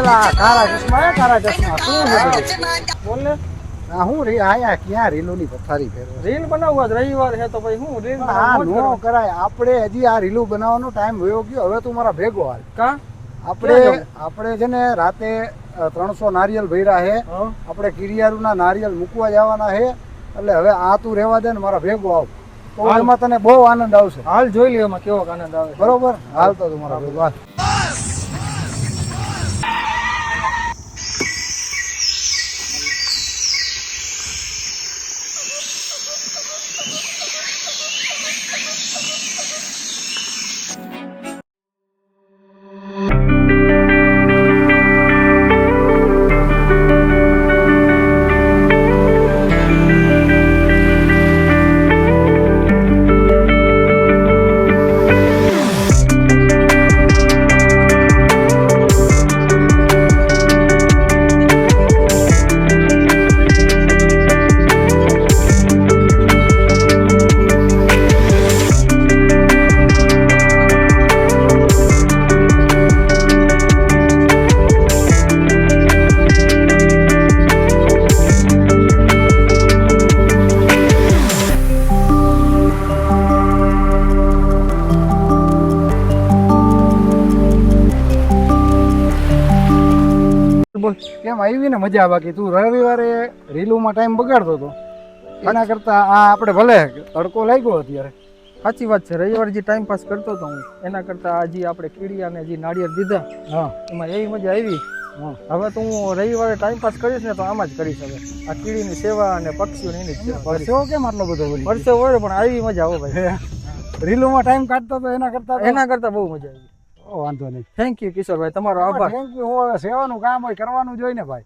એલા કારા ચશ્મા શું છે બધું? બોલ ને આ હું રે આયા ક્યાં રીલોની પથારી ફેરવે? રીલ બનાવવા જ રવિવાર છે તો ભાઈ હું રીલ પણ આ નો કરાય. આપણે હજી આ રીલું બનાવવાનો ટાઈમ વયો ગયો. હવે તું મારા ભેગો હાલ. કા આપણે છે ને રાતે 300 નારિયેલ ભર્યા હે. આપણે કિરિયારુના નારિયેલ મૂકવા જવાના હે. એટલે હવે આ તું રહેવા દે ને મારા ભેગો આવ તો એમાં તને બહુ આનંદ આવશે. હાલ જોઈ લે એમાં કેવો આનંદ આવે. બરોબર હાલ તો તું મારા ભેગો હાલ. કેમ આવી ને મજા? બાકી તું રવિવારે રીલુમાં ટાઈમ બગાડતો હતો એના કરતા આ આપણે ભલે તડકો લાગ્યો અત્યારે. સાચી વાત છે. રવિવારે જે ટાઈમ પાસ કરતો હતો હું એના કરતા હજી આપણે કીડિયાને જે નાળિયેર દીધા હા એમાં એવી મજા આવી. હવે તો હું રવિવારે ટાઈમ પાસ કરીશ ને તો આમાં જ કરીશ. હવે આ કીડીની સેવા અને પક્ષીઓની એની જ સેવા. પરસેવો કેમ આટલો બધો બોલી? પરસેવો હોય પણ આવી મજા આવે ભાઈ. રીલુમાં ટાઈમ કાઢતો હતો એના કરતા બહુ મજા આવી. વાંધો નહીં. થેન્ક યુ કિશોરભાઈ, તમારો આભાર. Thank you. હું હવે સેવાનું કામ હોય કરવાનું જોઈએ ને ભાઈ.